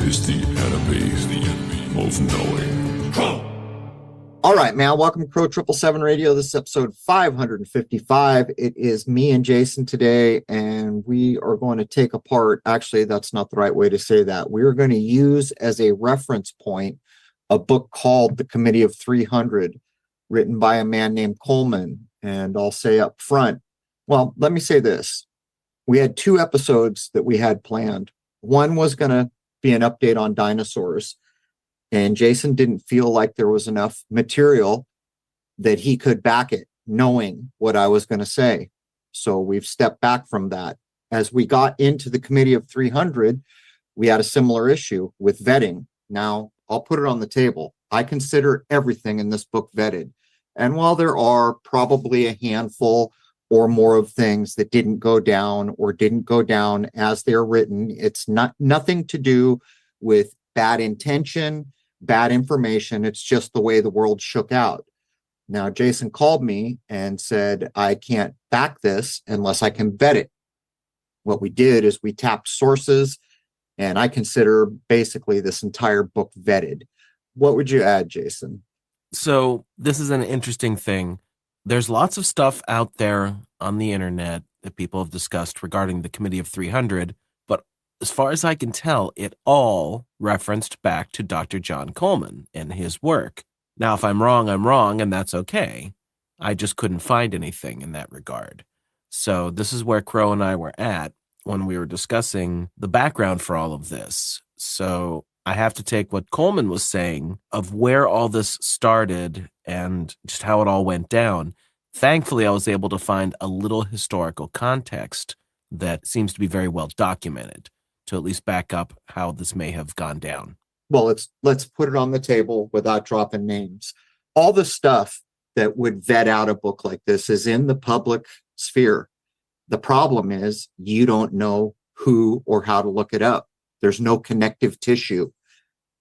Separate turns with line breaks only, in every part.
is the enemy of knowing.
All right, man. Welcome to Crow 777 Radio. This is episode 555. It is me and Jason today, and we are going to take apart. Actually, that's not the right way to say that. We are going to use as a reference point a book called The Committee of 300, written by a man named Coleman. And I'll say up front, well, let me say this. We had two episodes that we had planned. One was going to be an update on dinosaurs. And Jason didn't feel like there was enough material that he could back it, knowing what I was going to say. So we've stepped back from that. As we got into the Committee of 300, we had a similar issue with vetting. Now, I'll put it on the table. I consider everything in this book vetted. And while there are probably a handful or more of things that didn't go down as they're written, it's nothing to do with bad intention, bad information. It's just the way the world shook out. Now, Jason called me and said, I can't back this unless I can vet it. What we did is we tapped sources, and I consider basically this entire book vetted. What would you add, Jason?
So this is an interesting thing. There's lots of stuff out there on the internet that people have discussed regarding the Committee of 300, but as far as I can tell, it all referenced back to Dr. John Coleman and his work. Now, if I'm wrong, I'm wrong, and that's okay. I just couldn't find anything in that regard. So this is where Crow and I were at when we were discussing the background for all of this. So I have to take what Coleman was saying of where all this started and just how it all went down. Thankfully, I was able to find a little historical context that seems to be very well documented to at least back up how this may have gone down.
Well, let's put it on the table without dropping names. All the stuff that would vet out a book like this is in the public sphere. The problem is you don't know who or how to look it up. There's no connective tissue.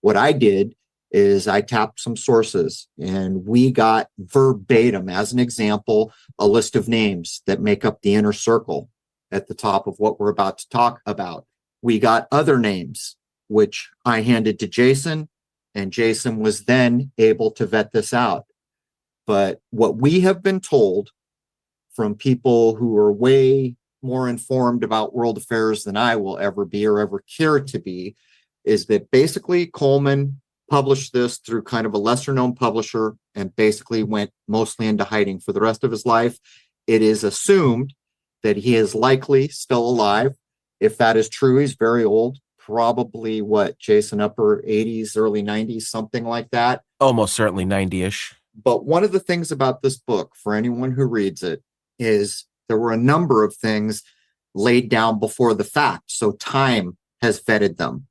What I did is I tapped some sources, and we got verbatim, as an example, a list of names that make up the inner circle at the top of what we're about to talk about. We got other names, which I handed to Jason, and Jason was then able to vet this out. But what we have been told from people who are way more informed about world affairs than I will ever be or ever care to be is that basically Coleman published this through kind of a lesser known publisher and basically went mostly into hiding for the rest of his life. It is assumed that he is likely still alive. If that is true, he's very old, probably Jason, upper 80s, early 90s, something like that.
Almost certainly 90-ish.
But one of the things about this book, for anyone who reads it, is there were a number of things laid down before the fact. So time has vetted them.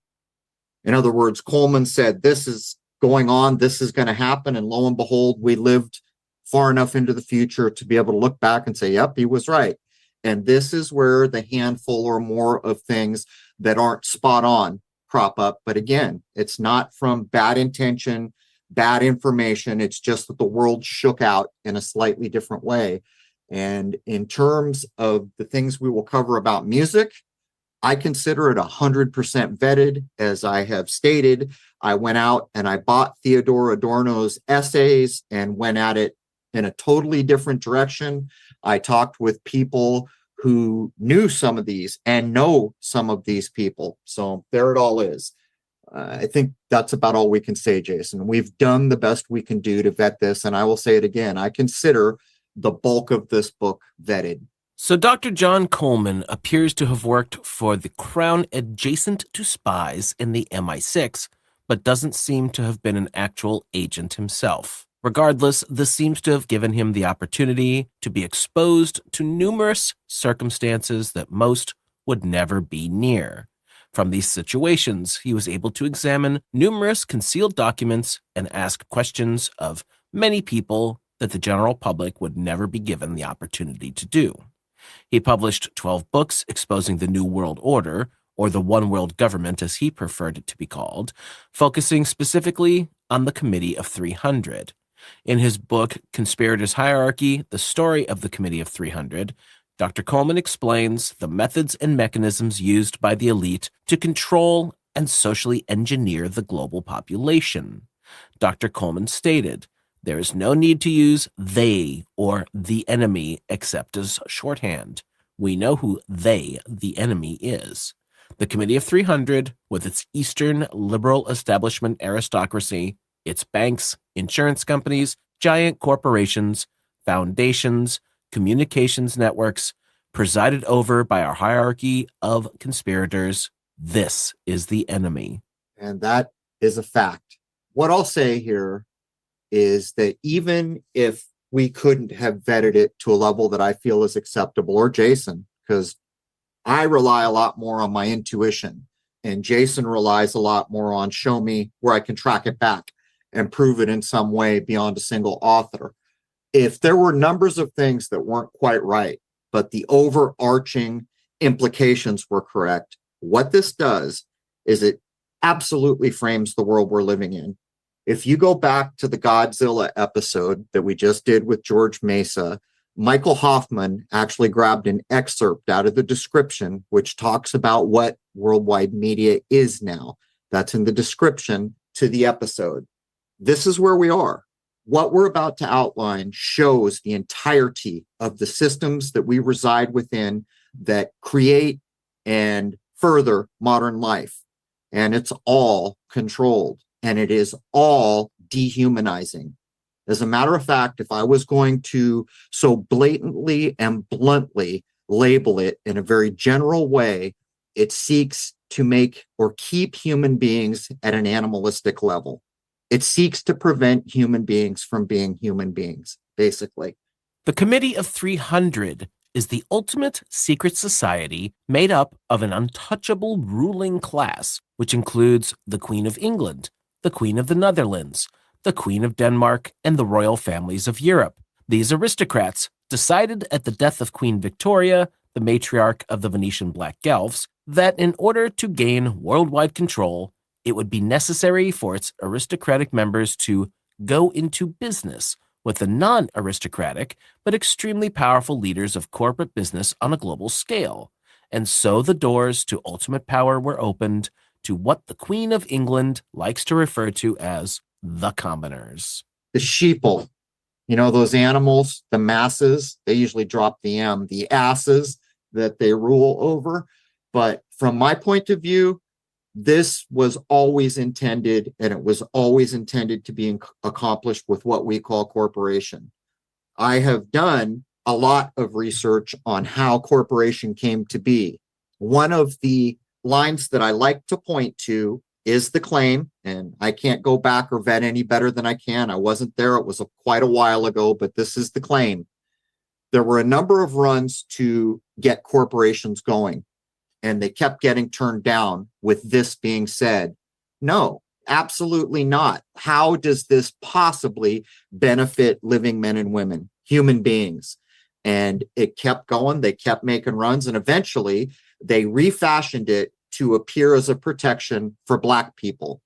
In other words, Coleman said, this is going on, this is going to happen. And lo and behold, we lived far enough into the future to be able to look back and say, yep, he was right. And this is where the handful or more of things that aren't spot on crop up. But again, it's not from bad intention, bad information. It's just that the world shook out in a slightly different way. And in terms of the things we will cover about music, I consider it 100% vetted. As I have stated, I went out and I bought Theodore Adorno's essays and went at it in a totally different direction. I talked with people who knew some of these and know some of these people. So there it all is. I think that's about all we can say, Jason. We've done the best we can do to vet this. And I will say it again, I consider the bulk of this book vetted.
So Dr. John Coleman appears to have worked for the Crown adjacent to spies in the MI6, but doesn't seem to have been an actual agent himself. Regardless, this seems to have given him the opportunity to be exposed to numerous circumstances that most would never be near. From these situations, he was able to examine numerous concealed documents and ask questions of many people that the general public would never be given the opportunity to do. He published 12 books exposing the New World Order, or the One World Government as he preferred it to be called, focusing specifically on the Committee of 300. In his book, Conspirators' Hierarchy, The Story of the Committee of 300, Dr. Coleman explains the methods and mechanisms used by the elite to control and socially engineer the global population. Dr. Coleman stated, "There is no need to use they or the enemy except as shorthand. We know who they, the enemy, is. The Committee of 300, with its Eastern liberal establishment aristocracy, its banks, insurance companies, giant corporations, foundations, communications networks, presided over by our hierarchy of conspirators. This is the enemy."
And that is a fact. What I'll say here is that even if we couldn't have vetted it to a level that I feel is acceptable, or Jason, because I rely a lot more on my intuition, and Jason relies a lot more on show me where I can track it back and prove it in some way beyond a single author. If there were numbers of things that weren't quite right, but the overarching implications were correct, what this does is it absolutely frames the world we're living in. If you go back to the Godzilla episode that we just did with George Mesa, Michael Hoffman actually grabbed an excerpt out of the description, which talks about what worldwide media is now. That's in the description to the episode. This is where we are. What we're about to outline shows the entirety of the systems that we reside within that create and further modern life. And it's all controlled, and it is all dehumanizing. As a matter of fact, if I was going to so blatantly and bluntly label it in a very general way, it seeks to make or keep human beings at an animalistic level. It seeks to prevent human beings from being human beings, basically.
The Committee of 300 is the ultimate secret society made up of an untouchable ruling class, which includes the Queen of England, the Queen of the Netherlands, the Queen of Denmark, and the royal families of Europe. These aristocrats decided at the death of Queen Victoria, the matriarch of the Venetian Black Guelphs, that in order to gain worldwide control, it would be necessary for its aristocratic members to go into business with the non-aristocratic but extremely powerful leaders of corporate business on a global scale. And so the doors to ultimate power were opened to what the Queen of England likes to refer to as the commoners.
The sheeple, those animals, the masses, they usually drop the M, the asses that they rule over. But from my point of view, this was always intended, and it was always intended to be accomplished with what we call corporation. I have done a lot of research on how corporation came to be. One of the lines that I like to point to is the claim, and I can't go back or vet any better than I can. I wasn't there. It was quite a while ago, but this is the claim. There were a number of runs to get corporations going, and they kept getting turned down with this being said. No, absolutely not. How does this possibly benefit living men and women, human beings? And it kept going. They kept making runs, and eventually they refashioned it to appear as a protection for Black people.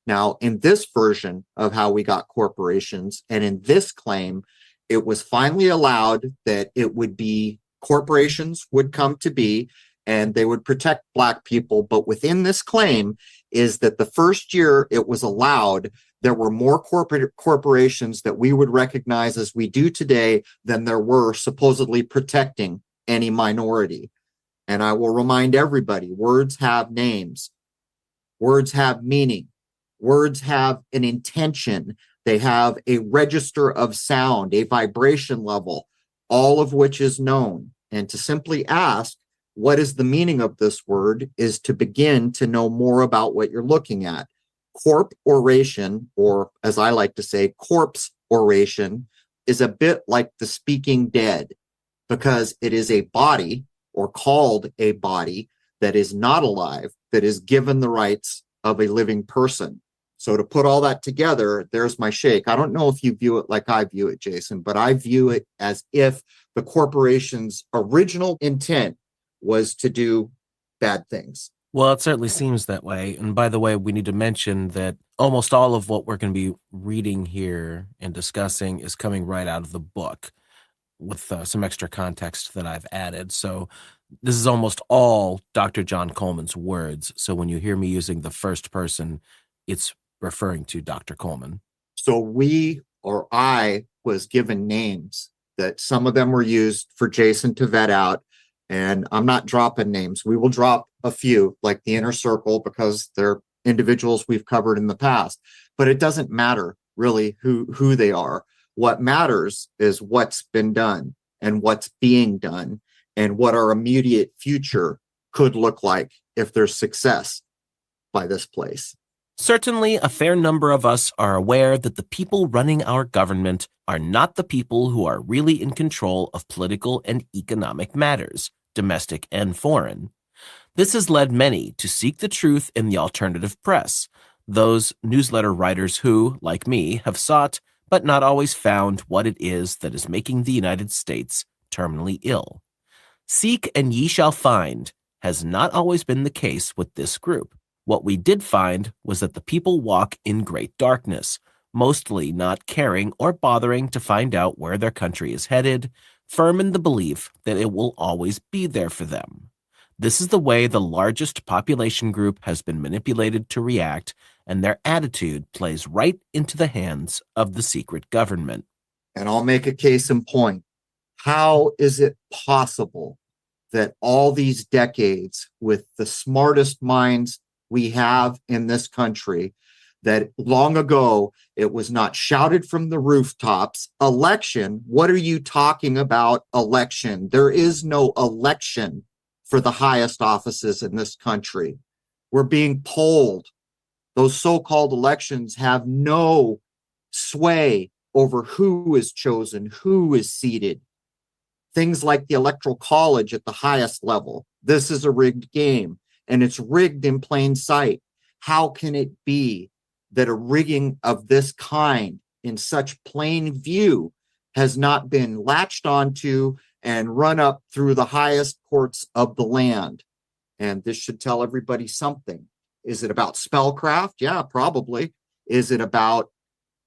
Now, in this version of how we got corporations, and in this claim, it was finally allowed that it would be corporations would come to be, and they would protect Black people. But within this claim is that the first year it was allowed, there were more corporations that we would recognize as we do today than there were supposedly protecting any minority. And I will remind everybody, words have names. Words have meaning. Words have an intention. They have a register of sound, a vibration level, all of which is known. And to simply ask, what is the meaning of this word, is to begin to know more about what you're looking at. Corp oration, or as I like to say, corpse oration, is a bit like the speaking dead, because it is a body, or called a body, that is not alive, that is given the rights of a living person. So to put all that together, there's my shake. I don't know if you view it like I view it, Jason, but I view it as if the corporation's original intent was to do bad things.
Well, it certainly seems that way. And by the way, we need to mention that almost all of what we're going to be reading here and discussing is coming right out of the book, with some extra context that I've added. So This is almost all Dr. John Coleman's words. So when you hear me using the first person, it's referring to Dr. Coleman.
So we, or I, was given names that some of them were used for Jason to vet out. And I'm not dropping names. We will drop a few, like the inner circle, because they're individuals we've covered in the past. But it doesn't matter really who they are. What matters is what's been done and what's being done and what our immediate future could look like if there's success by this place.
Certainly, a fair number of us are aware that the people running our government are not the people who are really in control of political and economic matters, domestic and foreign. This has led many to seek the truth in the alternative press, those newsletter writers who, like me, have sought but not always found what it is that is making the United States terminally ill. Seek and ye shall find has not always been the case with this group. What we did find was that the people walk in great darkness, mostly not caring or bothering to find out where their country is headed, firm in the belief that it will always be there for them. This is the way the largest population group has been manipulated to react, and their attitude plays right into the hands of the secret government.
And I'll make a case in point. How is it possible that all these decades with the smartest minds we have in this country, that long ago it was not shouted from the rooftops, election? What are you talking about, election? There is no election for the highest offices in this country. We're being polled. Those so-called elections have no sway over who is chosen, who is seated. Things like the Electoral College at the highest level. This is a rigged game, and it's rigged in plain sight. How can it be that a rigging of this kind in such plain view has not been latched onto and run up through the highest courts of the land? And this should tell everybody something. Is it about spellcraft? Yeah, probably. Is it about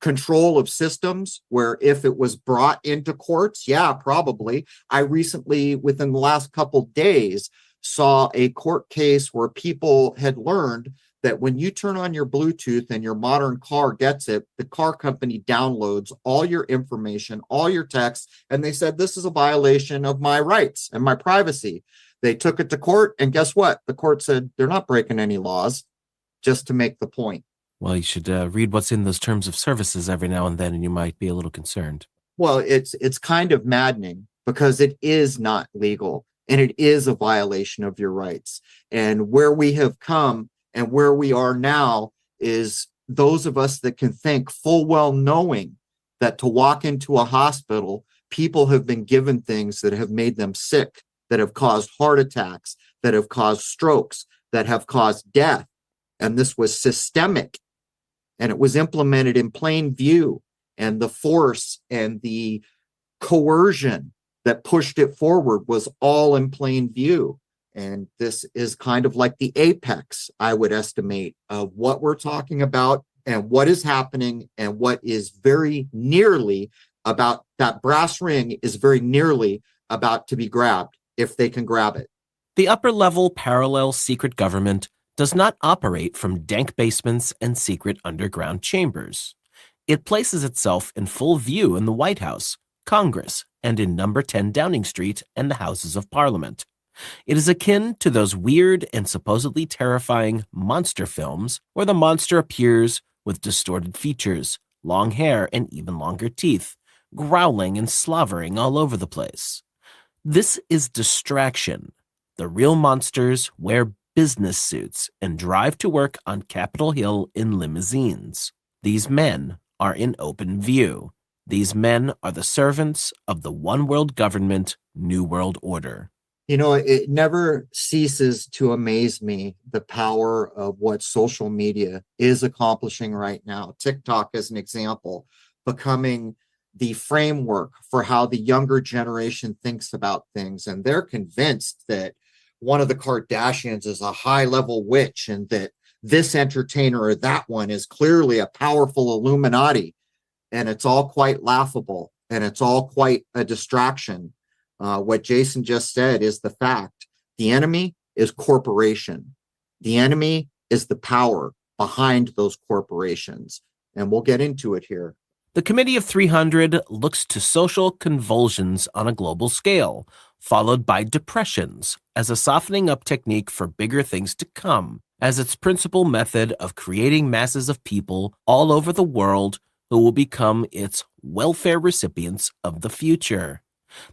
control of systems where if it was brought into courts? Yeah, probably. I recently, within the last couple days, saw a court case where people had learned that when you turn on your Bluetooth and your modern car gets it, the car company downloads all your information, all your texts, and they said, this is a violation of my rights and my privacy. They took it to court, and guess what? The court said they're not breaking any laws, just to make the point.
Well, you should read what's in those terms of services every now and then, and you might be a little concerned.
Well, it's kind of maddening because it is not legal and it is a violation of your rights. And where we have come and where we are now is those of us that can think full well knowing that to walk into a hospital, people have been given things that have made them sick, that have caused heart attacks, that have caused strokes, that have caused death. And this was systemic, and it was implemented in plain view. And the force and the coercion that pushed it forward was all in plain view. And this is kind of like the apex, I would estimate, of what we're talking about and what is happening and what is very nearly about, that brass ring is very nearly about to be grabbed, if they can grab it.
The upper-level parallel secret government does not operate from dank basements and secret underground chambers. It places itself in full view in the White House, Congress, and in number 10 Downing Street and the Houses of Parliament. It is akin to those weird and supposedly terrifying monster films where the monster appears with distorted features, long hair, and even longer teeth, growling and slavering all over the place. This is distraction. The real monsters wear business suits and drive to work on Capitol Hill in limousines. These men are in open view. These men are the servants of the one world government, New World Order.
You know, it never ceases to amaze me the power of what social media is accomplishing right now. TikTok, as an example, becoming the framework for how the younger generation thinks about things. And they're convinced that one of the Kardashians is a high-level witch and that this entertainer or that one is clearly a powerful Illuminati. And it's all quite laughable and it's all quite a distraction. What Jason just said is the fact. The enemy is corporation. The enemy is the power behind those corporations. And we'll get into it here.
The Committee of 300 looks to social convulsions on a global scale, followed by depressions, as a softening up technique for bigger things to come, as its principal method of creating masses of people all over the world who will become its welfare recipients of the future.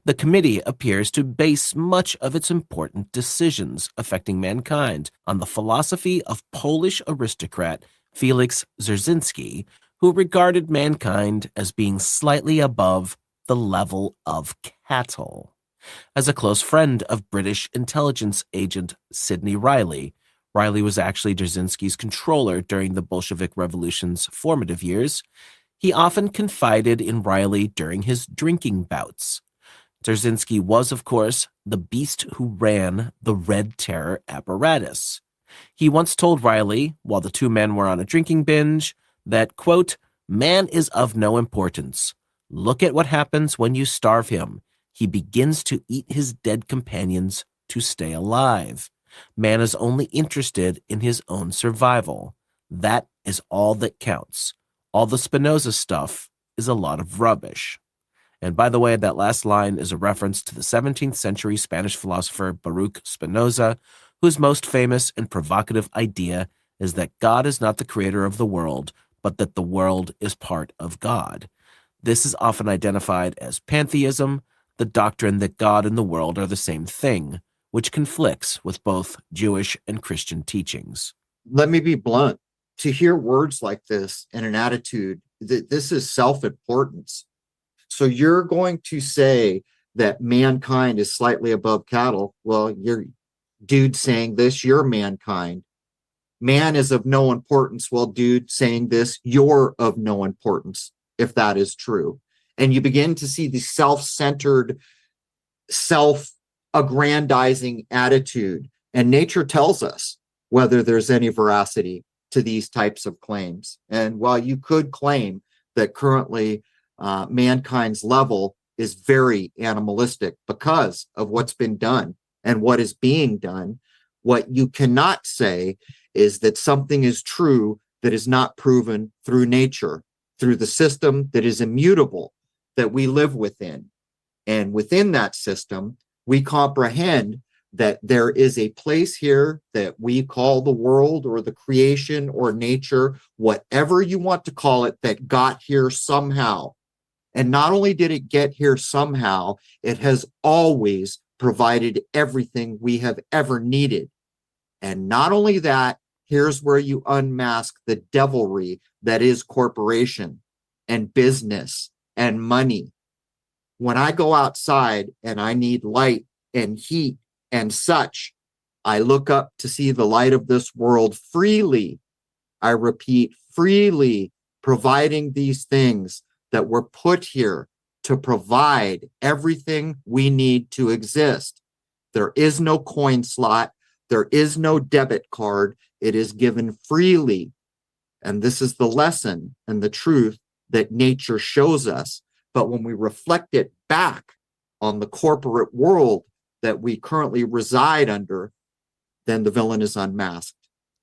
The committee appears to base much of its important decisions affecting mankind on the philosophy of Polish aristocrat Felix Dzerzhinsky, who regarded mankind as being slightly above the level of cattle. As a close friend of British intelligence agent Sidney Riley, Riley was actually Dzerzhinsky's controller during the Bolshevik Revolution's formative years. He often confided in Riley during his drinking bouts. Dzerzhinsky was, of course, the beast who ran the Red Terror apparatus. He once told Riley, while the two men were on a drinking binge, that, quote, "Man is of no importance. Look at what happens when you starve him. He begins to eat his dead companions to stay alive. Man is only interested in his own survival. That is all that counts. All the Spinoza stuff is a lot of rubbish." And by the way, that last line is a reference to the 17th century Spanish philosopher Baruch Spinoza, whose most famous and provocative idea is that God is not the creator of the world, but that the world is part of God. This is often identified as pantheism, the doctrine that God and the world are the same thing, which conflicts with both Jewish and Christian teachings.
Let me be blunt. To hear words like this and an attitude, this is self-importance. So you're going to say that mankind is slightly above cattle. Well, you're dude saying this, you're mankind. Man is of no importance. Well, dude saying this, you're of no importance, if that is true. And you begin to see the self-centered, self-aggrandizing attitude. And nature tells us whether there's any veracity to these types of claims. And while you could claim that currently mankind's level is very animalistic because of what's been done and what is being done, what you cannot say is that something is true that is not proven through nature, through the system that is immutable that we live within. And within that system, we comprehend that there is a place here that we call the world or the creation or nature, whatever you want to call it, that got here somehow. And not only did it get here somehow, it has always provided everything we have ever needed. And not only that, here's where you unmask the devilry that is corporation and business and money. When I go outside and I need light and heat and such, I look up to see the light of this world freely. I repeat, freely providing these things that were put here to provide everything we need to exist. There is no coin slot. There is no debit card. It is given freely. And this is the lesson and the truth that nature shows us. But when we reflect it back on the corporate world that we currently reside under, then the villain is unmasked.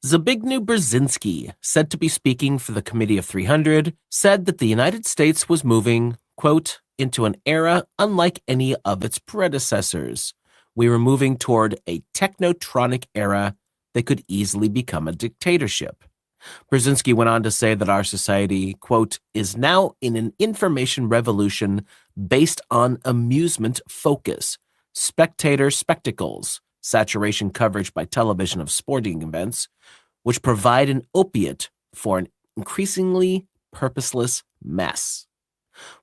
Zbigniew Brzezinski, said to be speaking for the Committee of 300, said that the United States was moving, quote, into an era unlike any of its predecessors. We were moving toward a technotronic era that could easily become a dictatorship. Brzezinski went on to say that our society, quote, is now in an information revolution based on amusement focus, spectator spectacles, saturation coverage by television of sporting events, which provide an opiate for an increasingly purposeless mess.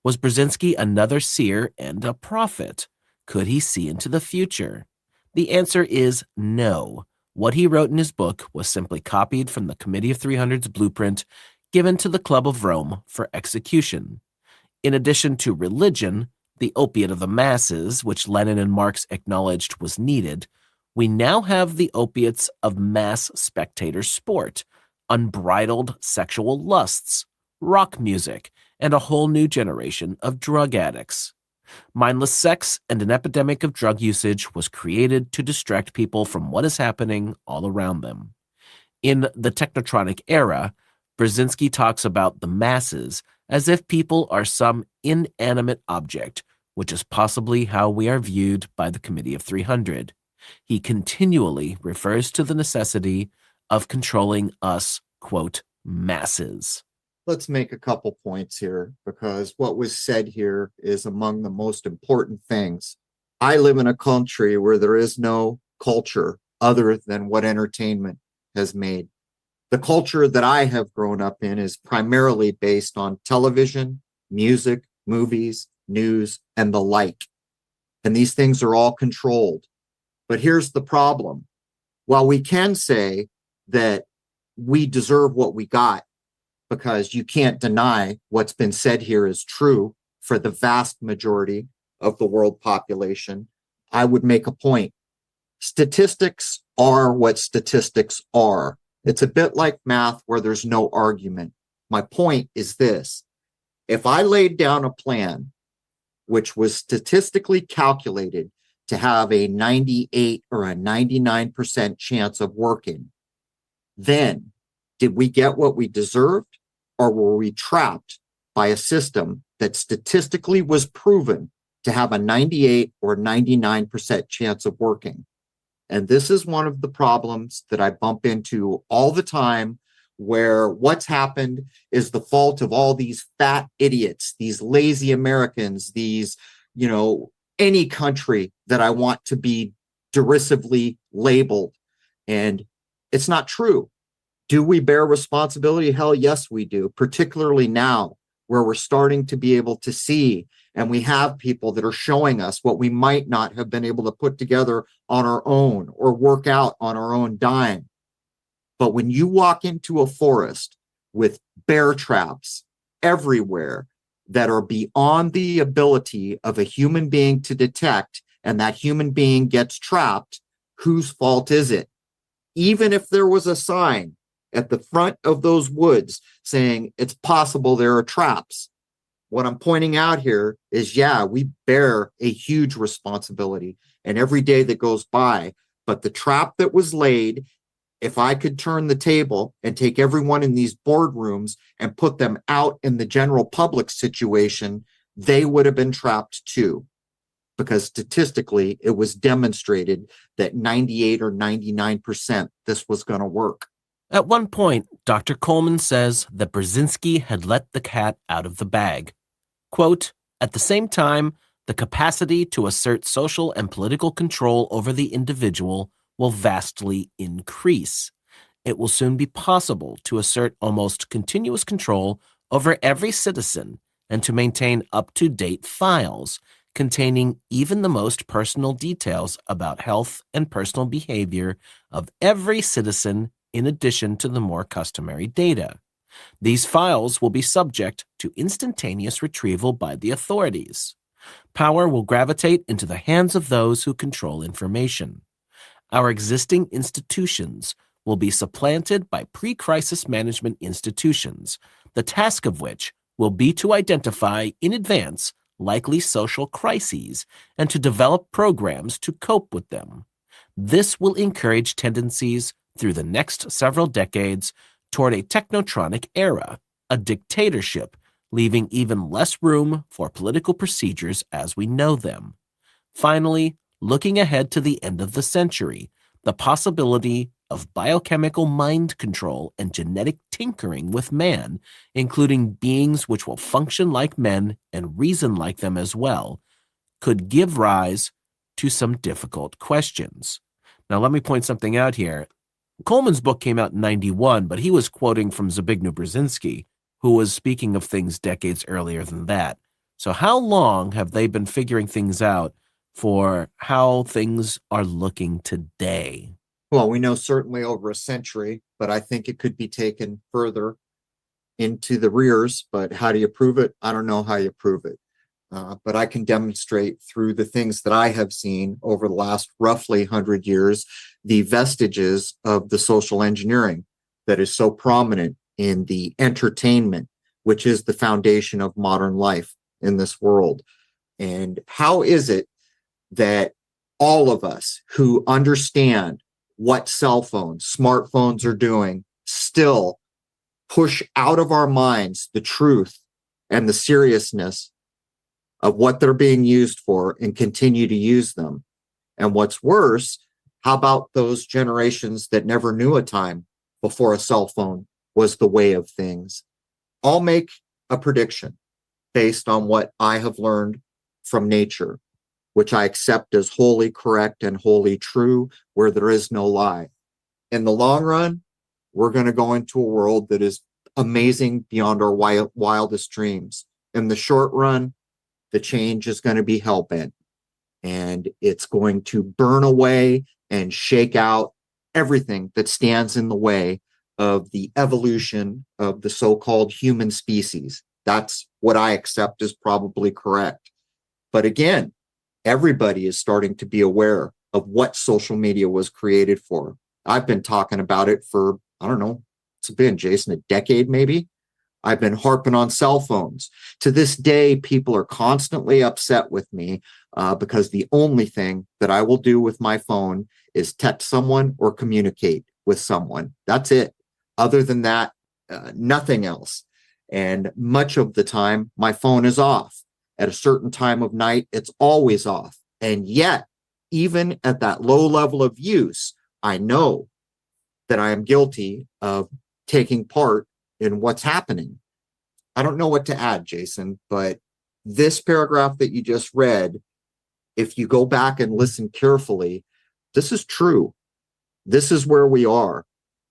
Was Brzezinski another seer and a prophet? Could he see into the future? The answer is no. What he wrote in his book was simply copied from the Committee of 300's blueprint given to the Club of Rome for execution. In addition to religion, the opiate of the masses, which Lenin and Marx acknowledged was needed, we now have the opiates of mass spectator sport, unbridled sexual lusts, rock music, and a whole new generation of drug addicts. Mindless sex and an epidemic of drug usage was created to distract people from what is happening all around them. In the Technocratic era, Brzezinski talks about the masses as if people are some inanimate object, which is possibly how we are viewed by the Committee of 300. He continually refers to the necessity of controlling us, quote, masses.
Let's make a couple points here, because what was said here is among the most important things. I live in a country where there is no culture other than what entertainment has made. The culture that I have grown up in is primarily based on television, music, movies, news, and the like. And these things are all controlled. But here's the problem. While we can say that we deserve what we got, because you can't deny what's been said here is true for the vast majority of the world population, I would make a point. Statistics are what statistics are. It's a bit like math where there's no argument. My point is this. If I laid down a plan which was statistically calculated to have a 98 or a 99% chance of working, then did we get what we deserved, or were we trapped by a system that statistically was proven to have a 98 or 99% chance of working? And this is one of the problems that I bump into all the time, where what's happened is the fault of all these fat idiots, these lazy Americans, these, any country that I want to be derisively labeled. And it's not true. Do we bear responsibility? Hell yes, we do, particularly now where we're starting to be able to see, and we have people that are showing us what we might not have been able to put together on our own or work out on our own dime. But when you walk into a forest with bear traps everywhere that are beyond the ability of a human being to detect, and that human being gets trapped, whose fault is it? Even if there was a sign at the front of those woods saying it's possible there are traps, what I'm pointing out here is, yeah, we bear a huge responsibility, and every day that goes by, but the trap that was laid, if I could turn the table and take everyone in these boardrooms and put them out in the general public situation, they would have been trapped too. Because statistically, it was demonstrated that 98 or 99% this was going to work.
At one point, Dr. Coleman says that Brzezinski had let the cat out of the bag. Quote, at the same time, the capacity to assert social and political control over the individual will vastly increase. It will soon be possible to assert almost continuous control over every citizen and to maintain up-to-date files containing even the most personal details about health and personal behavior of every citizen in addition to the more customary data. These files will be subject to instantaneous retrieval by the authorities. Power will gravitate into the hands of those who control information. Our existing institutions will be supplanted by pre-crisis management institutions, the task of which will be to identify in advance likely social crises and to develop programs to cope with them. This will encourage tendencies through the next several decades toward a technotronic era, a dictatorship, leaving even less room for political procedures as we know them. Finally, looking ahead to the end of the century, the possibility of biochemical mind control and genetic tinkering with man, including beings which will function like men and reason like them as well, could give rise to some difficult questions. Now, let me point something out here. Coleman's book came out in 91, but he was quoting from Zbigniew Brzezinski, who was speaking of things decades earlier than that. So how long have they been figuring things out for how things are looking today?
Well, we know certainly over a century, but I think it could be taken further into the rears. But how do you prove it? I don't know how you prove it. But I can demonstrate through the things that I have seen over the last roughly 100 years, the vestiges of the social engineering that is so prominent in the entertainment, which is the foundation of modern life in this world. And how is it that all of us who understand what cell phones, smartphones are doing still push out of our minds the truth and the seriousness of what they're being used for and continue to use them? And what's worse, how about those generations that never knew a time before a cell phone was the way of things? I'll make a prediction based on what I have learned from nature, which I accept as wholly correct and wholly true, where there is no lie. In the long run, we're going to go into a world that is amazing beyond our wildest dreams. In the short run, the change is going to be hell-bent, and it's going to burn away and shake out everything that stands in the way of the evolution of the so-called human species. That's what I accept as probably correct. But again, everybody is starting to be aware of what social media was created for. I've been talking about it for, I don't know, it's been, Jason, a decade maybe. I've been harping on cell phones. To this day, people are constantly upset with me because the only thing that I will do with my phone is text someone or communicate with someone. That's it. Other than that, nothing else. And much of the time, my phone is off. At a certain time of night, it's always off. And yet, even at that low level of use, I know that I am guilty of taking part in what's happening. I don't know what to add, Jason, but this paragraph that you just read, if you go back and listen carefully, this is true. This is where we are.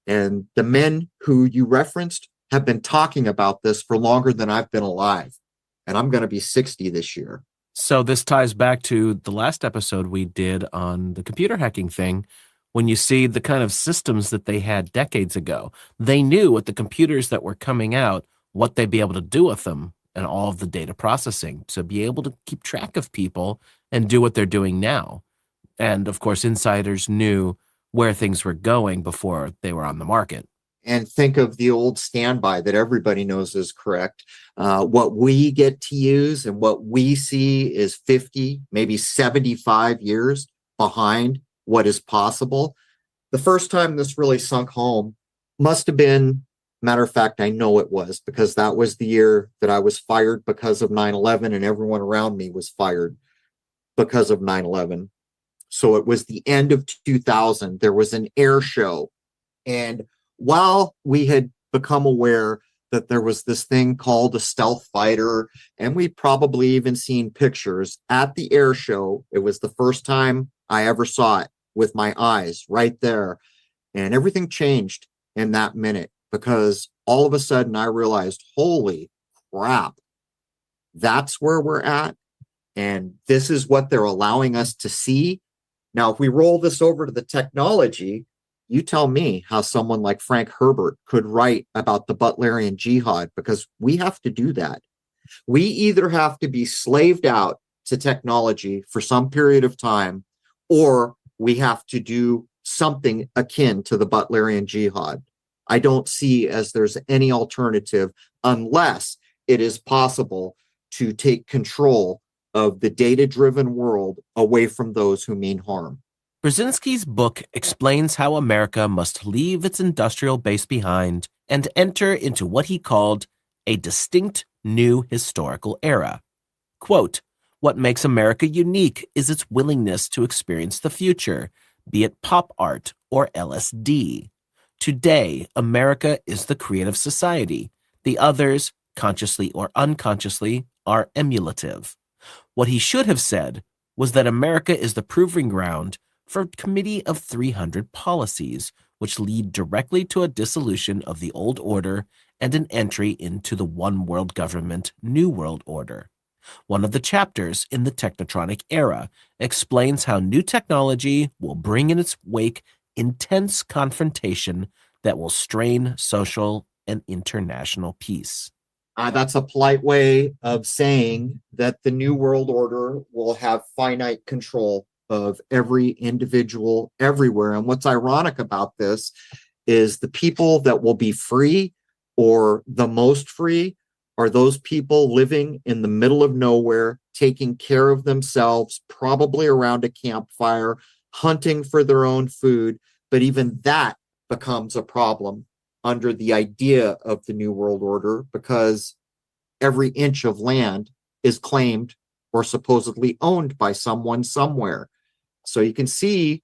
And the men who you referenced have been talking about this for longer than I've been alive. And I'm going to be 60 this year.
So this ties back to the last episode we did on the computer hacking thing. When you see the kind of systems that they had decades ago, they knew with the computers that were coming out, what they'd be able to do with them and all of the data processing to be able to keep track of people and do what they're doing now. And of course, insiders knew where things were going before they were on the market.
And think of the old standby that everybody knows is correct. What we get to use and what we see is 50, maybe 75 years behind what is possible. The first time this really sunk home must have been, matter of fact, I know it was, because that was the year that I was fired because of 9/11 and everyone around me was fired because of 9/11. So it was the end of 2000. There was an air show. And while we had become aware that there was this thing called a stealth fighter, and we'd probably even seen pictures at the air show, it was the first time I ever saw it with my eyes right there. And everything changed in that minute, because all of a sudden I realized, holy crap, that's where we're at. And this is what they're allowing us to see. Now, if we roll this over to the technology, you tell me how someone like Frank Herbert could write about the Butlerian Jihad, because we have to do that. We either have to be slaved out to technology for some period of time, or we have to do something akin to the Butlerian Jihad. I don't see as there's any alternative unless it is possible to take control of the data-driven world away from those who mean harm.
Brzezinski's book explains how America must leave its industrial base behind and enter into what he called a distinct new historical era. Quote, "What makes America unique is its willingness to experience the future, be it pop art or LSD. Today, America is the creative society. The others, consciously or unconsciously, are emulative." What he should have said was that America is the proving ground for a committee of 300 policies, which lead directly to a dissolution of the old order and an entry into the one world government, new world order. One of the chapters in the Technocratic era explains how new technology will bring in its wake intense confrontation that will strain social and international peace.
That's a polite way of saying that the New World Order will have finite control of every individual everywhere. And what's ironic about this is the people that will be free or the most free are those people living in the middle of nowhere, taking care of themselves, probably around a campfire, hunting for their own food. But even that becomes a problem under the idea of the New World Order, because every inch of land is claimed or supposedly owned by someone somewhere. So you can see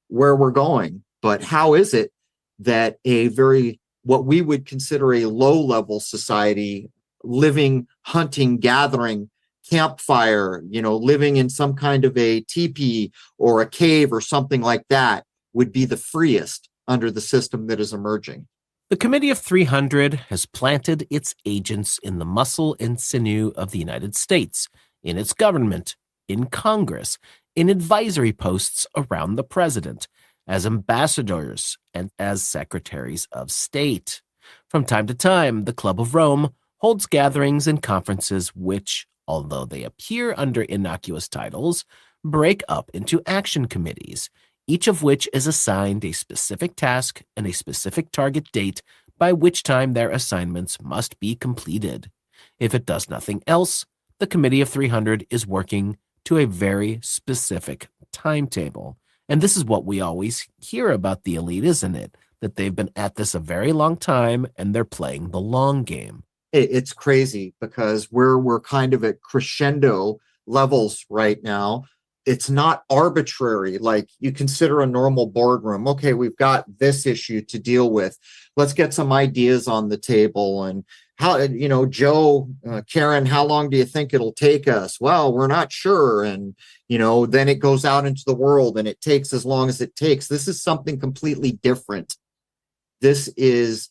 where we're going. But how is it that a very, what we would consider a low-level society, living, hunting, gathering, campfire, living in some kind of a teepee or a cave or something like that, would be the freest under the system that is emerging?
The Committee of 300 has planted its agents in the muscle and sinew of the United States, in its government, in Congress, in advisory posts around the president, as ambassadors and as secretaries of state. From time to time, the Club of Rome holds gatherings and conferences which, although they appear under innocuous titles, break up into action committees, each of which is assigned a specific task and a specific target date by which time their assignments must be completed. If it does nothing else, the Committee of 300 is working to a very specific timetable. And this is what we always hear about the elite, isn't it? That they've been at this a very long time and they're playing the long game.
It's crazy because we're kind of at crescendo levels right now. It's not arbitrary. Like, you consider a normal boardroom. Okay, we've got this issue to deal with. Let's get some ideas on the table. And how, Joe, Karen, how long do you think it'll take us? Well, we're not sure. And, then it goes out into the world and it takes as long as it takes. This is something completely different. This is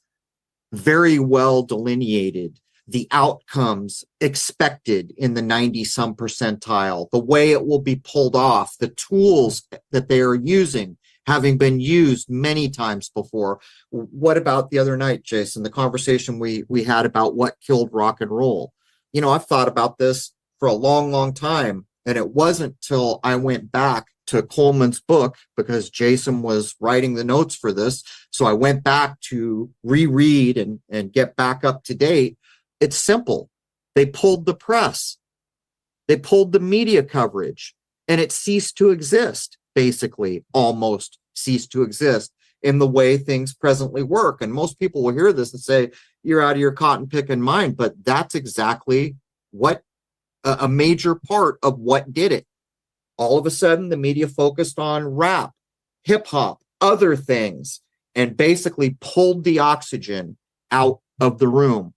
very well delineated. The outcomes expected in the 90-some percentile, the way it will be pulled off, the tools that they are using, having been used many times before. What about the other night, Jason, the conversation we had about what killed rock and roll? I've thought about this for a long, long time, and it wasn't till I went back to Coleman's book, because Jason was writing the notes for this. So I went back to reread and get back up to date. It's simple. They pulled the press. They pulled the media coverage, and it ceased to exist, basically, almost ceased to exist in the way things presently work. And most people will hear this and say, you're out of your cotton picking mind, but that's exactly what a major part of what did it. All of a sudden, the media focused on rap, hip hop, other things, and basically pulled the oxygen out of the room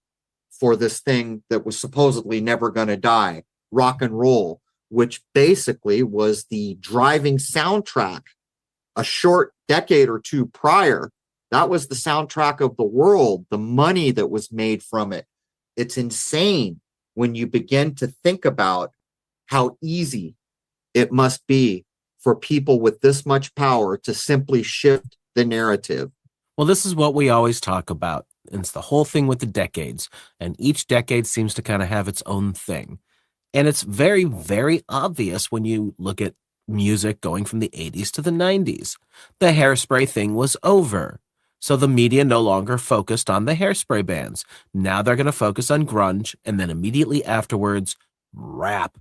for this thing that was supposedly never going to die, rock and roll, which basically was the driving soundtrack a short decade or two prior. That was the soundtrack of the world, the money that was made from it. It's insane when you begin to think about how easy it must be for people with this much power to simply shift the narrative.
Well, this is what we always talk about. It's the whole thing with the decades, and each decade seems to kind of have its own thing. And it's very, very obvious when you look at music going from the 80s to the 90s. The hairspray thing was over. So the media no longer focused on the hairspray bands. Now they're going to focus on grunge, and then immediately afterwards, rap.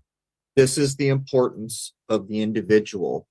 This is the importance of the individual,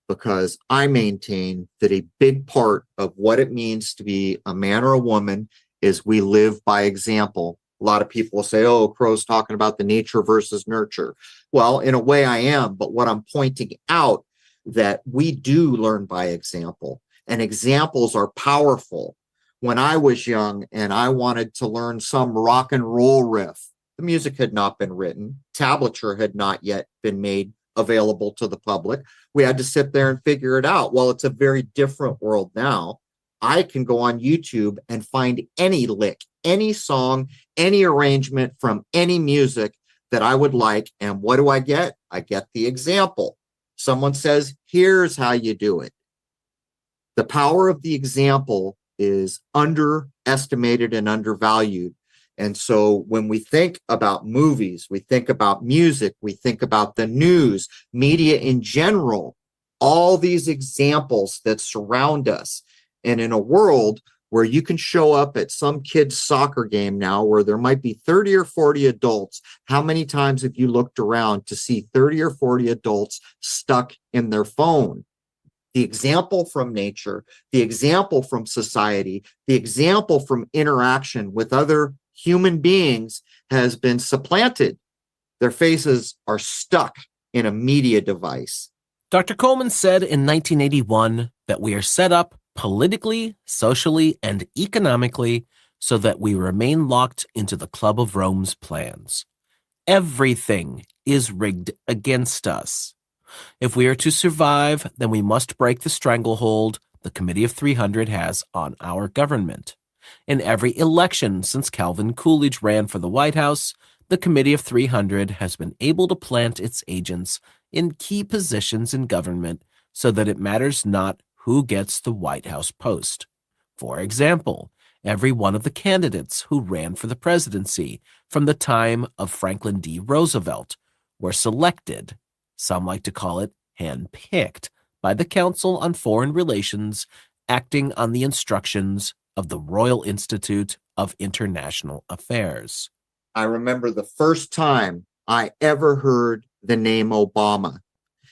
because I maintain that a big part of what it means to be a man or a woman is we live by example. A lot of people will say, oh, Crow's talking about the nature versus nurture. Well, in a way I am, but what I'm pointing out that we do learn by example, and examples are powerful. When I was young and I wanted to learn some rock and roll riff, the music had not been written. Tablature had not yet been made available to the public. We had to sit there and figure it out. Well, it's a very different world now. I can go on YouTube and find any lick, any song, any arrangement from any music that I would like. And what do I get? I get the example. Someone says, here's how you do it. The power of the example is underestimated and undervalued. And so when we think about movies, we think about music, we think about the news, media in general, all these examples that surround us. And in a world where you can show up at some kid's soccer game now where there might be 30 or 40 adults. How many times have you looked around to see 30 or 40 adults stuck in their phone? The example from nature, the example from society, the example from interaction with other human beings has been supplanted. Their faces are stuck in a media device.
Dr. Coleman said in 1981 that we are set up politically, socially, and economically so that we remain locked into the Club of Rome's plans. Everything is rigged against us. If we are to survive, then we must break the stranglehold the Committee of 300 has on our government. In every election since Calvin Coolidge ran for the White House, the Committee of 300 has been able to plant its agents in key positions in government so that it matters not who gets the White House post. For example, every one of the candidates who ran for the presidency from the time of Franklin D. Roosevelt were selected, some like to call it handpicked, by the Council on Foreign Relations, acting on the instructions of the Royal Institute of International Affairs.
I remember the first time I ever heard the name Obama.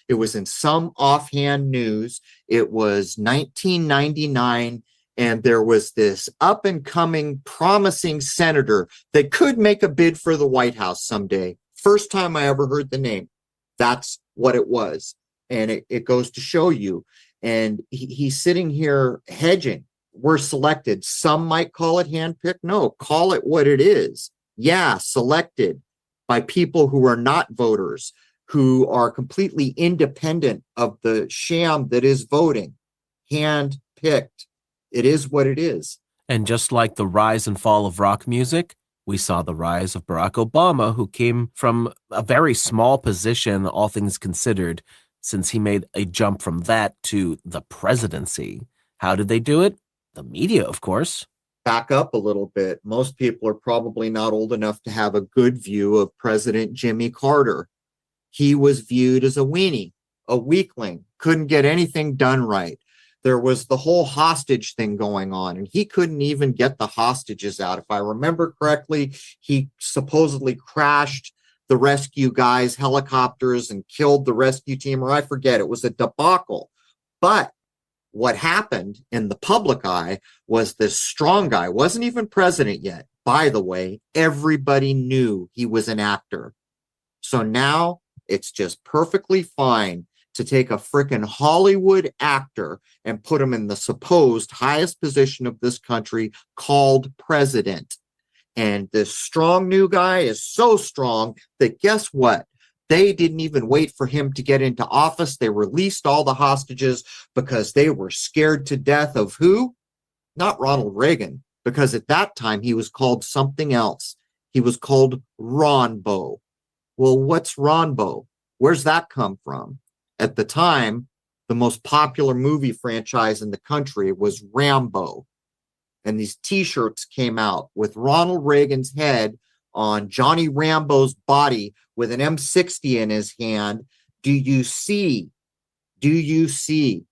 It was in some offhand news. It was 1999, and there was this up-and-coming, promising senator that could make a bid for the White House someday. First time I ever heard the name. That's what it was. And it goes to show you. And he's sitting here hedging. We're selected. Some might call it handpicked. No, call it what it is. Yeah, selected by people who are not voters, who are completely independent of the sham that is voting. Hand-picked. It is what it is.
And just like the rise and fall of rock music, we saw the rise of Barack Obama, who came from a very small position, all things considered, since he made a jump from that to the presidency. How did they do it? The media, of course.
Back up a little bit. Most people are probably not old enough to have a good view of President Jimmy Carter. He was viewed as a weenie, a weakling, couldn't get anything done right. There was the whole hostage thing going on, and he couldn't even get the hostages out. If I remember correctly, he supposedly crashed the rescue guys' helicopters and killed the rescue team, or I forget. It was a debacle. But what happened in the public eye was this strong guy, wasn't even president yet. By the way, everybody knew he was an actor. So now it's just perfectly fine to take a frickin' Hollywood actor and put him in the supposed highest position of this country called president. And this strong new guy is so strong that guess what? They didn't even wait for him to get into office. They released all the hostages because they were scared to death of who? Not Ronald Reagan, because at that time he was called something else. He was called Ronbo. Well, what's Ronbo? Where's that come from? At the time, the most popular movie franchise in the country was Rambo. And these t-shirts came out with Ronald Reagan's head on Johnny Rambo's body with an M60 in his hand. Do you see? Do you see?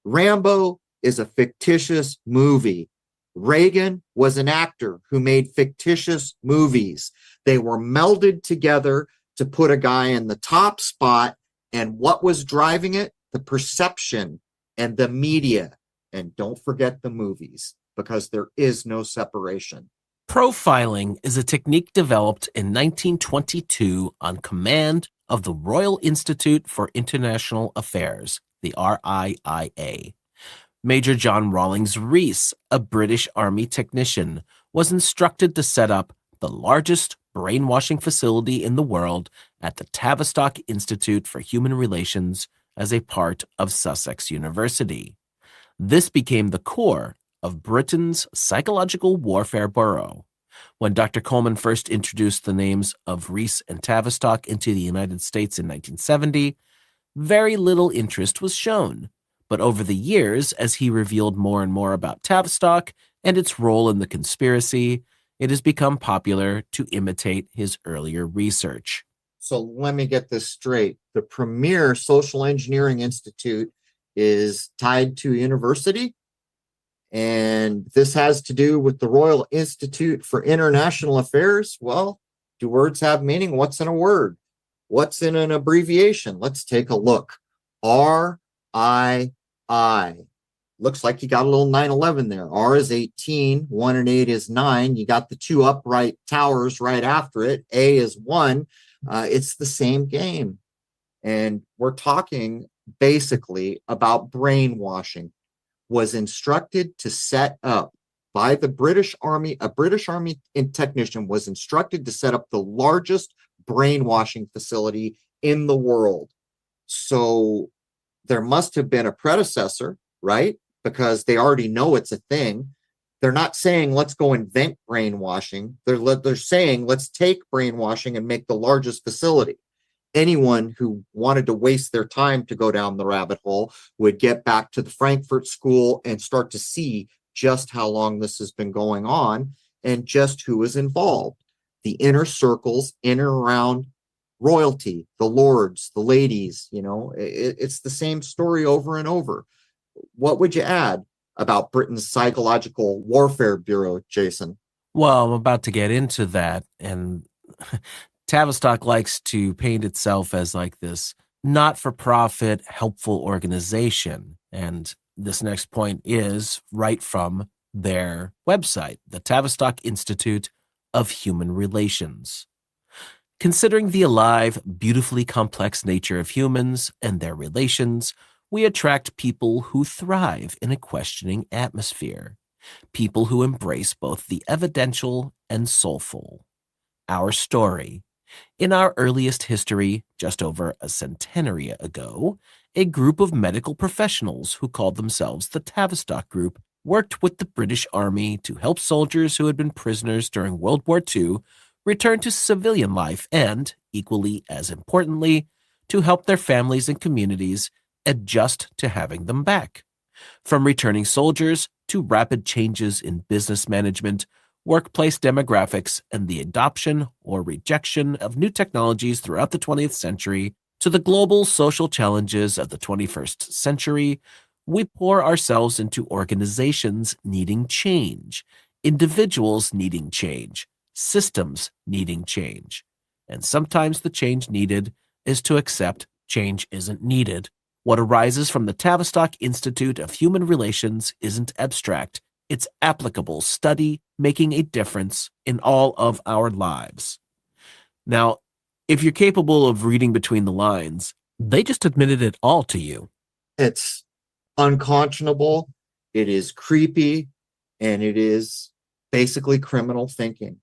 Rambo is a fictitious movie. Reagan was an actor who made fictitious movies. They were melded together to put a guy in the top spot. And what was driving it? The perception and the media. And don't forget the movies, because there is no separation.
Profiling is a technique developed in 1922 on command of the Royal Institute for International Affairs, the RIIA. Major John Rawlings Rees, a British Army technician, was instructed to set up the largest brainwashing facility in the world at the Tavistock Institute for Human Relations as a part of Sussex University. This became the core of Britain's psychological warfare bureau. When Dr. Coleman first introduced the names of Rees and Tavistock into the United States in 1970, very little interest was shown. But over the years, as he revealed more and more about Tavistock and its role in the conspiracy, it has become popular to imitate his earlier research.
So let me get this straight. The premier social engineering institute is tied to a university? And this has to do with the Royal Institute for International Affairs. Well, do words have meaning? What's in a word? What's in an abbreviation? Let's take a look. RII. Looks like you got a little 911 there. R is 18, 1 and 8 is 9. You got the two upright towers right after it. A is 1. It's the same game. And we're talking basically about brainwashing. Was instructed to set up by the British Army. A British Army technician was instructed to set up the largest brainwashing facility in the world. So there must have been a predecessor, right? Because they already know it's a thing. They're not saying, let's go invent brainwashing. They're saying, let's take brainwashing and make the largest facility. Anyone who wanted to waste their time to go down the rabbit hole would get back to the Frankfurt School and start to see just how long this has been going on and just who is involved. The inner circles in and around royalty, the lords, the ladies, it's the same story over and over. What would you add about Britain's Psychological Warfare Bureau, Jason?
Well, I'm about to get into that, and Tavistock likes to paint itself as like this not-for-profit, helpful organization. And this next point is right from their website, the Tavistock Institute of Human Relations. Considering the alive, beautifully complex nature of humans and their relations, we attract people who thrive in a questioning atmosphere, people who embrace both the evidential and soulful. Our story. In our earliest history, just over a centenary ago, a group of medical professionals who called themselves the Tavistock Group worked with the British Army to help soldiers who had been prisoners during World War II return to civilian life and, equally as importantly, to help their families and communities adjust to having them back. From returning soldiers to rapid changes in business management, workplace demographics, and the adoption or rejection of new technologies throughout the 20th century, to the global social challenges of the 21st century, we pour ourselves into organizations needing change, individuals needing change, systems needing change. And sometimes the change needed is to accept change isn't needed. What arises from the Tavistock Institute of Human Relations isn't abstract. It's applicable study making a difference in all of our lives. Now, if you're capable of reading between the lines, they just admitted it all to you.
It's unconscionable, it is creepy, and it is basically criminal thinking.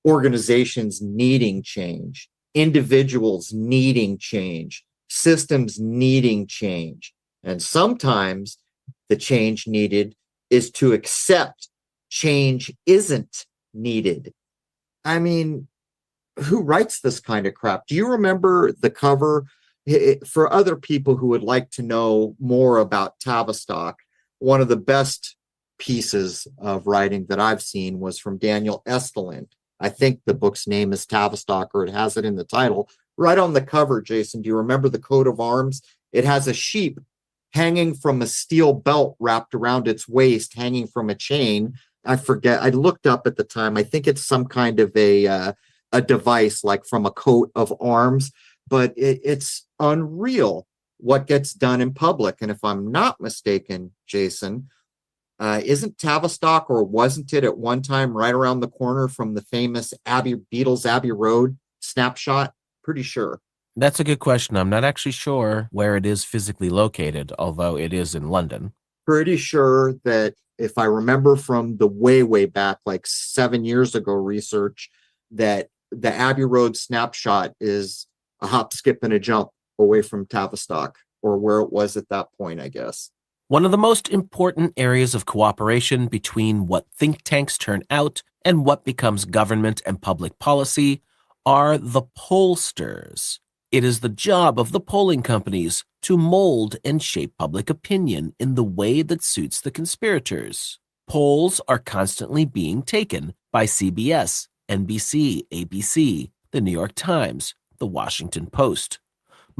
Organizations needing change, individuals needing change, systems needing change. And sometimes the change needed is to accept change isn't needed. I mean, who writes this kind of crap? Do you remember the cover? For other people who would like to know more about Tavistock, one of the best pieces of writing that I've seen was from Daniel Estelin. I think the book's name is Tavistock, or it has it in the title. Right on the cover, Jason, do you remember the coat of arms? It has a sheep hanging from a steel belt wrapped around its waist, hanging from a chain. I forget. I looked up at the time. I think it's some kind of a device like from a coat of arms, but it's unreal what gets done in public. And if I'm not mistaken, Jason, isn't Tavistock, or wasn't it at one time right around the corner from the famous Beatles Abbey Road snapshot? Pretty sure.
That's a good question. I'm not actually sure where it is physically located, although it is in London.
Pretty sure that if I remember from the way back, like 7 years ago research, that the Abbey Road snapshot is a hop, skip, and a jump away from Tavistock, or where it was at that point, I guess.
One of the most important areas of cooperation between what think tanks turn out and what becomes government and public policy are the pollsters. It is the job of the polling companies to mold and shape public opinion in the way that suits the conspirators. Polls are constantly being taken by CBS, NBC, ABC, the New York Times, the Washington Post.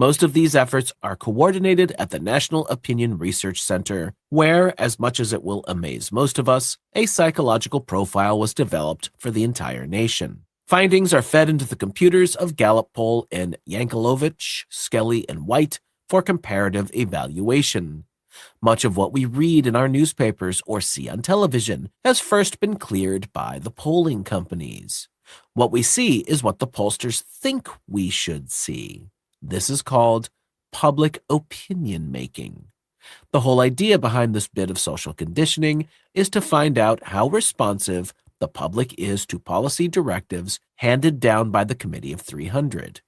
Most of these efforts are coordinated at the National Opinion Research Center, where, as much as it will amaze most of us, a psychological profile was developed for the entire nation. Findings are fed into the computers of Gallup Poll and Yankelovich, Skelly, and White for comparative evaluation. Much of what we read in our newspapers or see on television has first been cleared by the polling companies. What we see is what the pollsters think we should see. This is called public opinion making. The whole idea behind this bit of social conditioning is to find out how responsive the public is to policy directives handed down by the Committee of 300.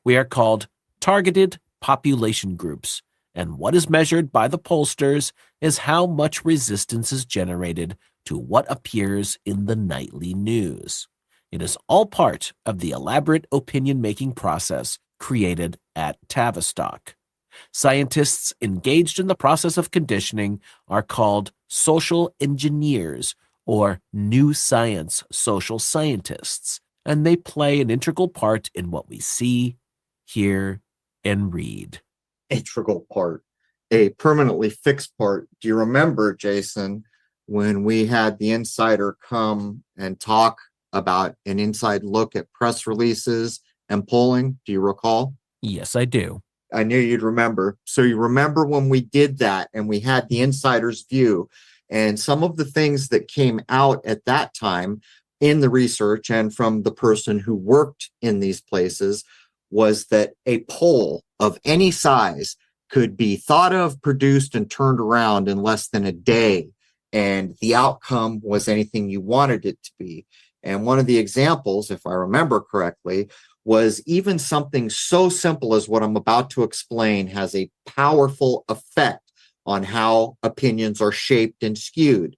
We are called targeted population groups, and what is measured by the pollsters is how much resistance is generated to what appears in the nightly news. It is all part of the elaborate opinion-making process created at Tavistock. Scientists engaged in the process of conditioning are called social engineers or new science social scientists, and they play an integral part in what we see, hear, and read.
Integral part, a permanently fixed part. Do you remember, Jason, when we had the insider come and talk about an inside look at press releases and polling? Do you recall?
Yes, I do.
I knew you'd remember. So you remember when we did that and we had the insider's view, and some of the things that came out at that time in the research and from the person who worked in these places was that a poll of any size could be thought of, produced, and turned around in less than a day. And the outcome was anything you wanted it to be. And one of the examples, if I remember correctly, was even something so simple as what I'm about to explain has a powerful effect on how opinions are shaped and skewed.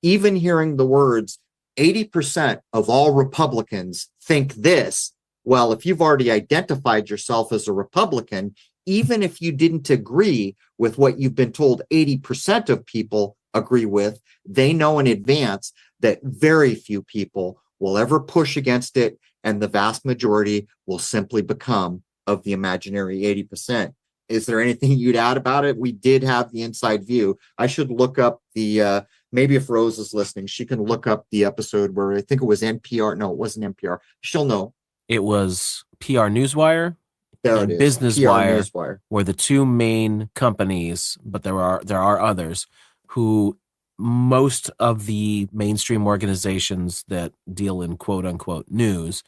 Even hearing the words, 80% of all Republicans think this. Well, if you've already identified yourself as a Republican, even if you didn't agree with what you've been told 80% of people agree with, they know in advance that very few people will ever push against it, and the vast majority will simply become of the imaginary 80%. Is there anything you'd add about it? We did have the inside view. I should look up the, maybe if Rose is listening, she can look up the episode where I think it was NPR. No, it wasn't NPR. She'll know.
It was PR Newswire
There
and
it is.
Business
PR
Wire
Newswire.
were the two main companies, but there are others who most of the mainstream organizations that deal in quote unquote news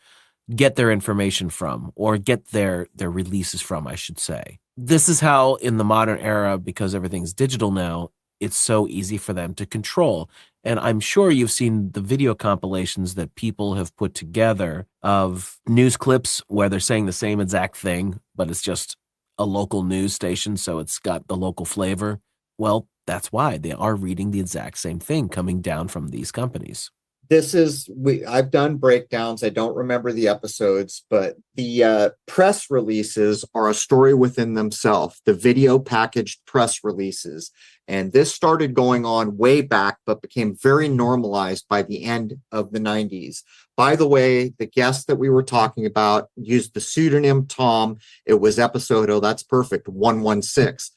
get their information from, or get their releases from, I should say. This is how in the modern era, because everything's digital now, it's so easy for them to control. And I'm sure you've seen the video compilations that people have put together of news clips where they're saying the same exact thing, but it's just a local news station, so it's got the local flavor. Well, that's why they are reading the exact same thing coming down from these companies.
I've done breakdowns. I don't remember the episodes, but the press releases are a story within themselves, the video packaged press releases. And this started going on way back, but became very normalized by the end of the 90s. By the way, the guest that we were talking about used the pseudonym Tom. It was episode, that's perfect, 116.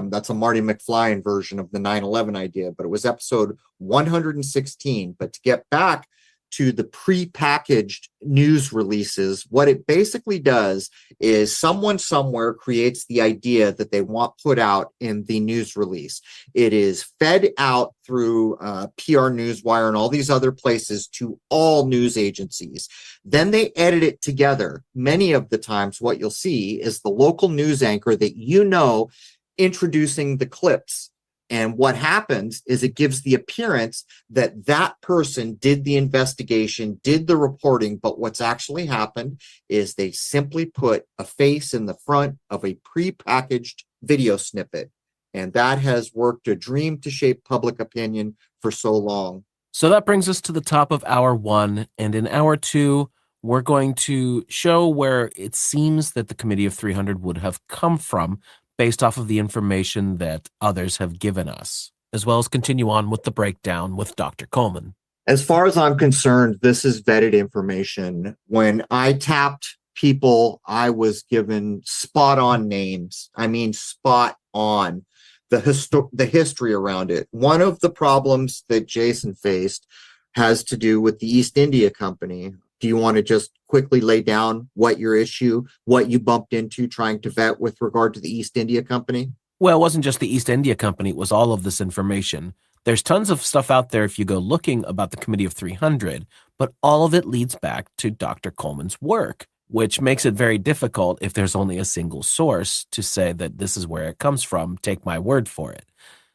That's a Marty McFly version of the 9/11 idea, but it was episode 116. But to get back to the pre-packaged news releases, what it basically does is someone somewhere creates the idea that they want put out in the news release. It is fed out through PR Newswire and all these other places to all news agencies. Then they edit it together. Many of the times what you'll see is the local news anchor that you know introducing the clips. And what happens is it gives the appearance that that person did the investigation, did the reporting, but what's actually happened is they simply put a face in the front of a pre-packaged video snippet. And that has worked a dream to shape public opinion for so long.
So that brings us to the top of hour one. And in hour two, we're going to show where it seems that the Committee of 300 would have come from, based off of the information that others have given us, as well as continue on with the breakdown with Dr. Coleman.
As far as I'm concerned, this is vetted information. When I tapped people, I was given spot on names. I mean, spot on the history around it. One of the problems that Jason faced has to do with the East India Company. Do you want to just quickly lay down what your issue, what you bumped into trying to vet with regard to the East India Company?
Well, it wasn't just the East India Company, it was all of this information. There's tons of stuff out there if you go looking about the Committee of 300, but all of it leads back to Dr. Coleman's work, which makes it very difficult if there's only a single source to say that this is where it comes from, take my word for it.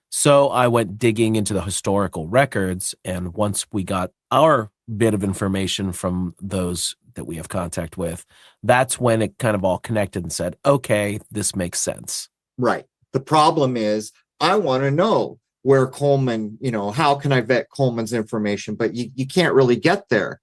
So I went digging into the historical records, and once we got our bit of information from those that we have contact with, that's when it kind of all connected and said, okay, this makes sense.
Right. The problem is, I want to know where Coleman, how can I vet Coleman's information? But you can't really get there.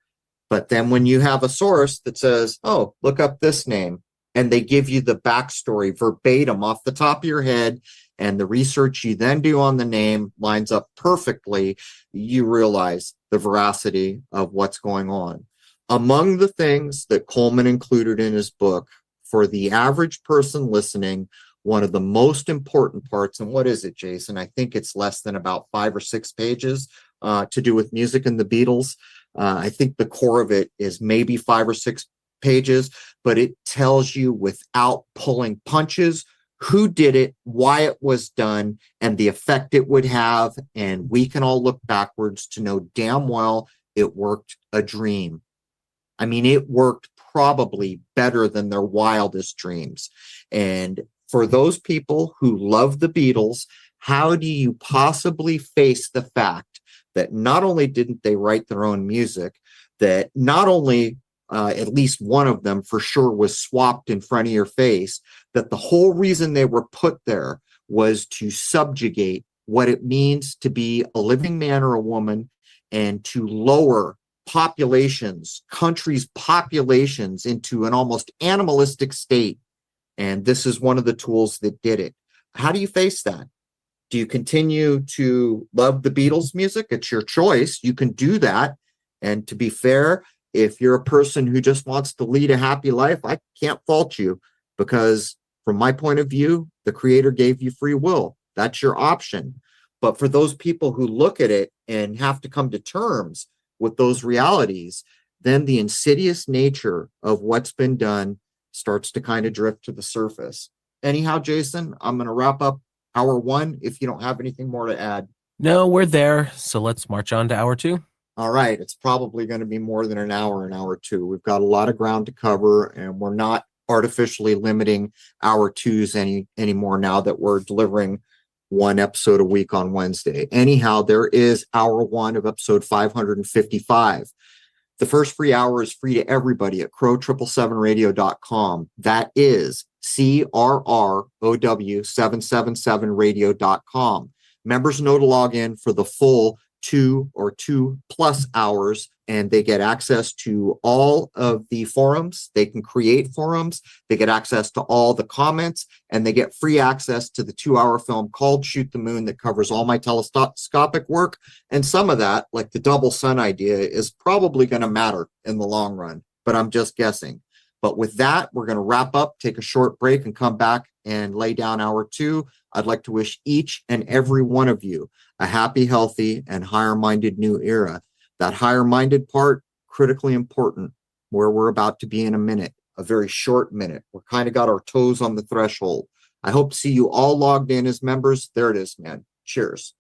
But then when you have a source that says, oh, look up this name, and they give you the backstory verbatim off the top of your head, and the research you then do on the name lines up perfectly, you realize the veracity of what's going on. Among the things that Coleman included in his book, for the average person listening, one of the most important parts, and what is it, Jason? I think it's less than about 5 or 6 pages to do with music and the Beatles. I think the core of it is maybe 5 or 6 pages, but it tells you without pulling punches who did it, why it was done, and the effect it would have. And we can all look backwards to know damn well it worked a dream. I mean, it worked probably better than their wildest dreams. And for those people who love the Beatles, how do you possibly face the fact that not only didn't they write their own music, that not only at least one of them for sure was swapped in front of your face, that the whole reason they were put there was to subjugate what it means to be a living man or a woman, and to lower populations, countries' populations into an almost animalistic state. And this is one of the tools that did it. How do you face that? Do you continue to love the Beatles music? It's your choice. You can do that. And to be fair, if you're a person who just wants to lead a happy life, I can't fault you, because from my point of view, the Creator gave you free will. That's your option. But for those people who look at it and have to come to terms with those realities, then the insidious nature of what's been done starts to kind of drift to the surface. Anyhow, Jason, I'm going to wrap up hour 1 if you don't have anything more to add.
No, we're there. So let's march on to hour 2.
All right. It's probably going to be more than an hour 2. We've got a lot of ground to cover, and we're not artificially limiting hour 2s anymore now that we're delivering 1 episode a week on Wednesday. Anyhow, there is hour 1 of episode 555. The first free hour is free to everybody at crow777radio.com. That is CRROW777radio.com. Members know to log in for the full 2 or 2+ hours, and they get access to all of the forums. They can create forums. They get access to all the comments, and they get free access to the 2-hour film called Shoot the Moon that covers all my telescopic work. And some of that, like the double sun idea, is probably going to matter in the long run, but I'm just guessing. But with that, we're going to wrap up, take a short break, and come back and lay down hour 2. I'd like to wish each and every one of you a happy, healthy, and higher-minded new era. That higher-minded part, critically important, where we're about to be in a minute, a very short minute. We're kind of got our toes on the threshold. I hope to see you all logged in as members. There it is, man. Cheers.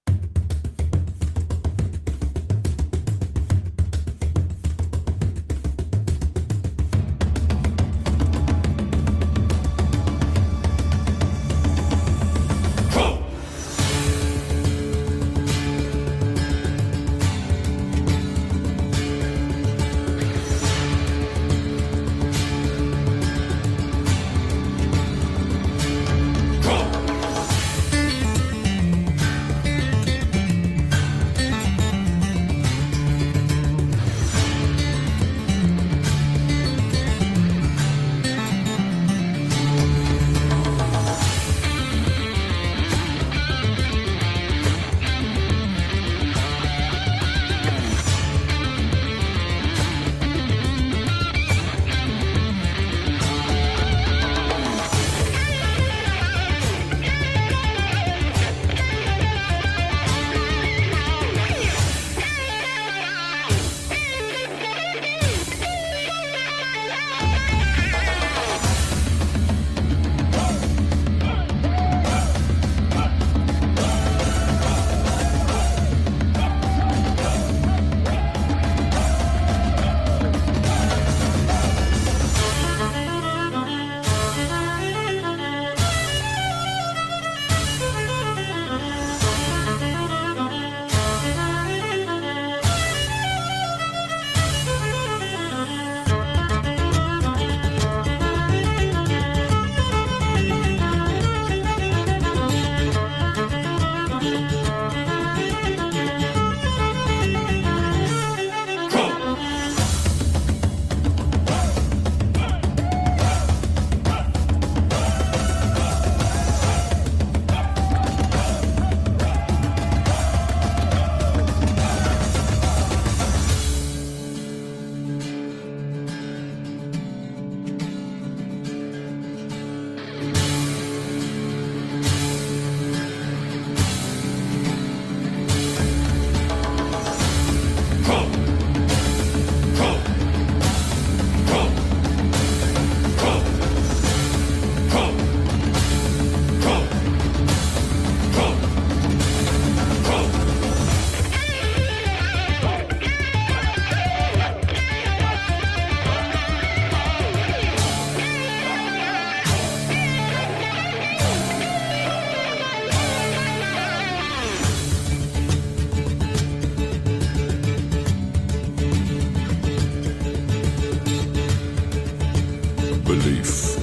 Belief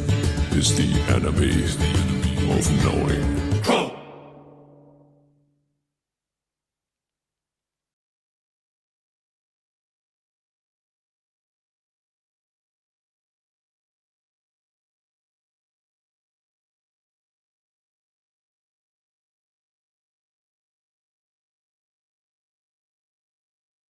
is the enemy of knowing.